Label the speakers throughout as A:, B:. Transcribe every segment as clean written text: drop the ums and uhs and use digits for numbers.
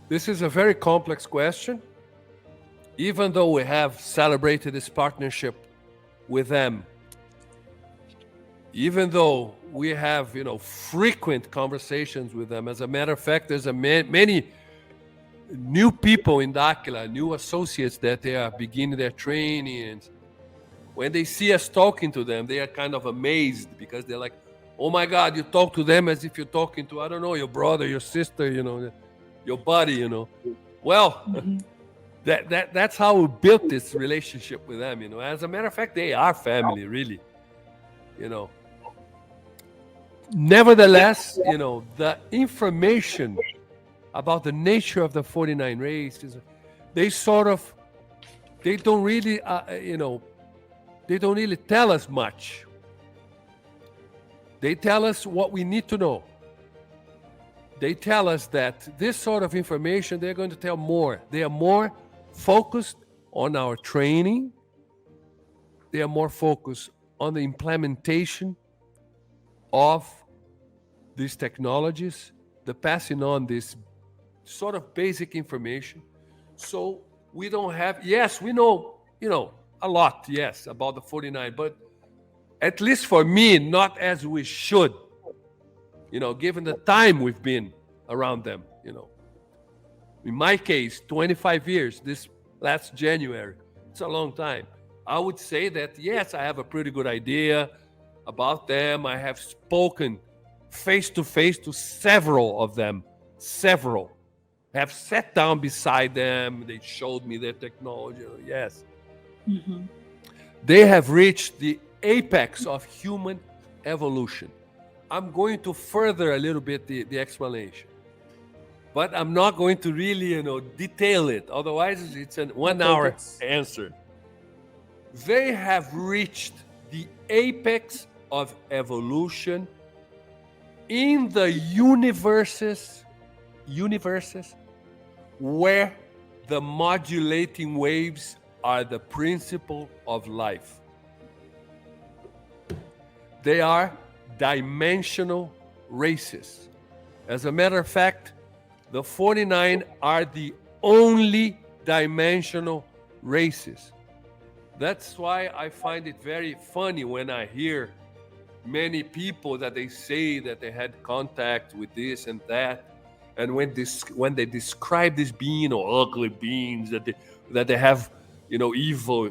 A: This is a very complex question. Even though we have celebrated this partnership with them, even though we have, frequent conversations with them. As a matter of fact, there's many new people in Dakila, new associates that they are beginning their training. And when they see us talking to them, they are kind of amazed because they're like, oh my God, you talk to them as if you're talking to, I don't know, your brother, your sister, your buddy. Well,
B: Mhm.
A: that's how we built this relationship with them. As a matter of fact, they are family, really. You know, Nevertheless, the information about the nature of the 49 races, they sort of, they don't really, they don't really tell us much. They tell us what we need to know. They tell us that this sort of information, they're going to tell more. They are more focused on our training. They are more focused on the implementation of these technologies, the passing on this sort of basic information. So we don't have, yes, we know, a lot, yes, about the 49, but at least for me, not as we should, given the time we've been around them. In my case, 25 years, this last January, it's a long time. I would say that, yes, I have a pretty good idea about them. I have spoken face to face to several of them, several. Have sat down beside them. They showed me their technology. Yes,
B: Mhm.
A: they have reached the apex of human evolution. I'm going to further a little bit the explanation, but I'm not going to really, detail it. Otherwise, it's a one
B: Okay,
A: hour
B: that's
A: answer. They have reached the apex of evolution in the universes where the modulating waves are the principle of life. They are dimensional races. As a matter of fact, the 49 are the only dimensional races. That's why I find it very funny when I hear many people that they say that they had contact with this and that, and when they describe this being or ugly beings that they have, evil,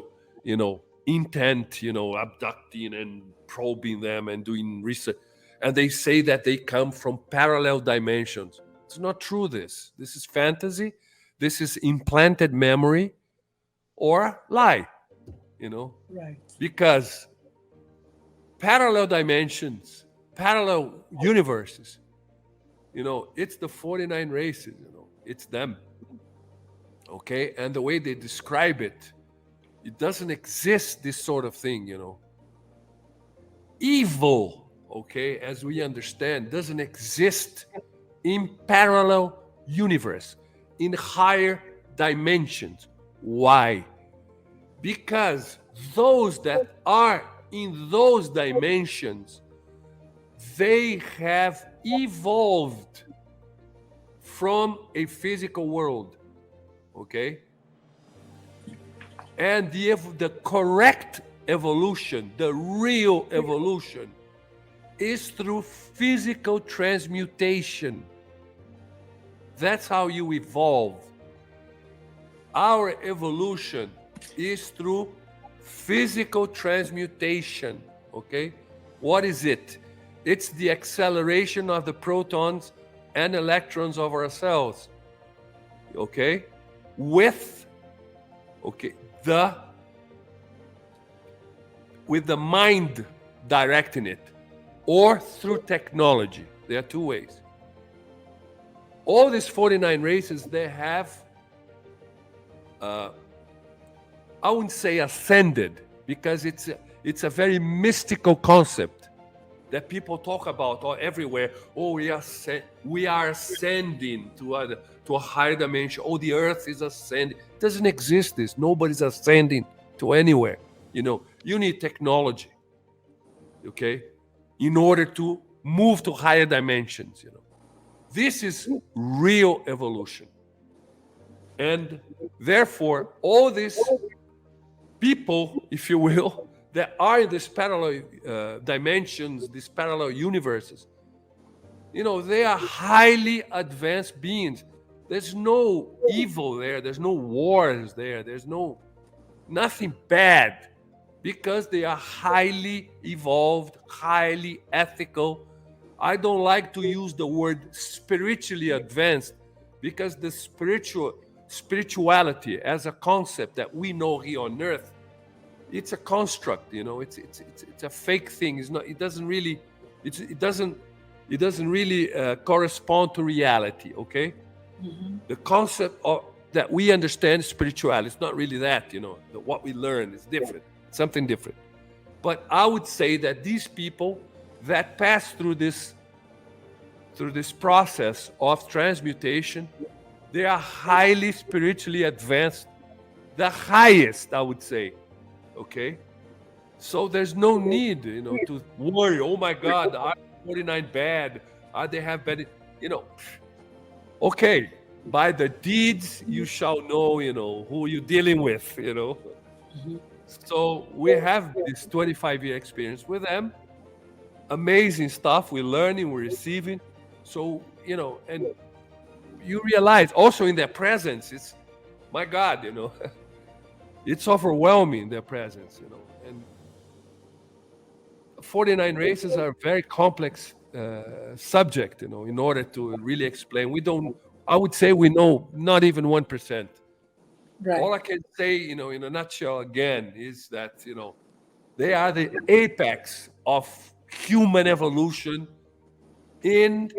A: intent, abducting and probing them and doing research, and they say that they come from parallel dimensions. It's not true. This is fantasy. This is implanted memory or lie. You know,
B: right.
A: because parallel dimensions, parallel universes. It's the 49 races, it's them. Okay. And the way they describe it, it doesn't exist, this sort of thing. Evil, okay, as we understand, doesn't exist in parallel universe, in higher dimensions. Why? Because those that are in those dimensions, they have evolved from a physical world, okay? And the correct evolution, the real evolution, is through physical transmutation. That's how you evolve. Our evolution is through physical transmutation, okay? What is it? It's the acceleration of the protons and electrons of our cells, okay? With, okay, with the mind directing it, or through technology. There are two ways. All these 49 races, they have, I wouldn't say ascended, because it's a very mystical concept that people talk about all everywhere. Oh, we are ascending to a higher dimension. Oh, the earth is ascending. It doesn't exist. This nobody's ascending to anywhere. You need technology, okay, in order to move to higher dimensions. This is real evolution. And therefore, all these people, if you will, that are in these parallel dimensions, these parallel universes, they are highly advanced beings. There's no evil there. There's no wars there. There's nothing bad, because they are highly evolved, highly ethical. I don't like to use the word spiritually advanced, because the spirituality as a concept that we know here on earth, it's a construct. It's a fake thing. It's not. It doesn't really. It doesn't really correspond to reality. Okay. The concept that we understand spirituality, it's not really that. What we learn is different. It's something different. But I would say that these people that pass through this process of transmutation, they are highly spiritually advanced, the highest, I would say. Okay, so there's no need, to worry. Oh my God, are 49 bad? Are they have bad? Okay, by the deeds you shall know, who you're dealing with. So we have this 25-year experience with them. Amazing stuff. We're learning, we're receiving. So, and you realize also in their presence, it's, my God, it's overwhelming, their presence, and 49 races are a very complex subject, in order to really explain. I would say we know not even 1%.
B: Right.
A: All I can say, in a nutshell again, is that, they are the apex of human evolution in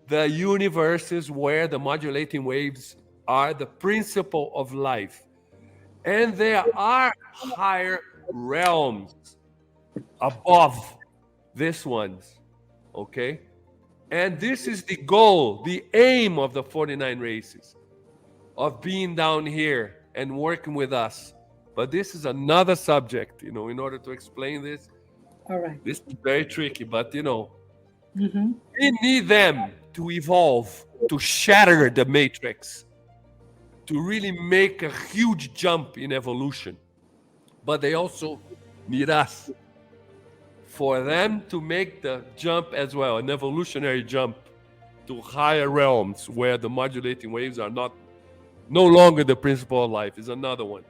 A: the universes where the modulating waves are the principle of life. And there are higher realms above these ones, okay? And this is the goal, the aim of the 49 races, of being down here and working with us. But this is another subject, in order to explain this.
B: All right.
A: This is very tricky, but, we need them to evolve, to shatter the matrix, to really make a huge jump in evolution. But they also need us, for them to make the jump as well, an evolutionary jump to higher realms where the modulating waves are no longer the principle of life. Is another one.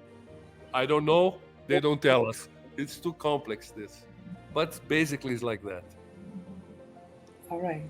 A: I don't know. They don't tell us. It's too complex, this. But basically it's like that.
B: All right.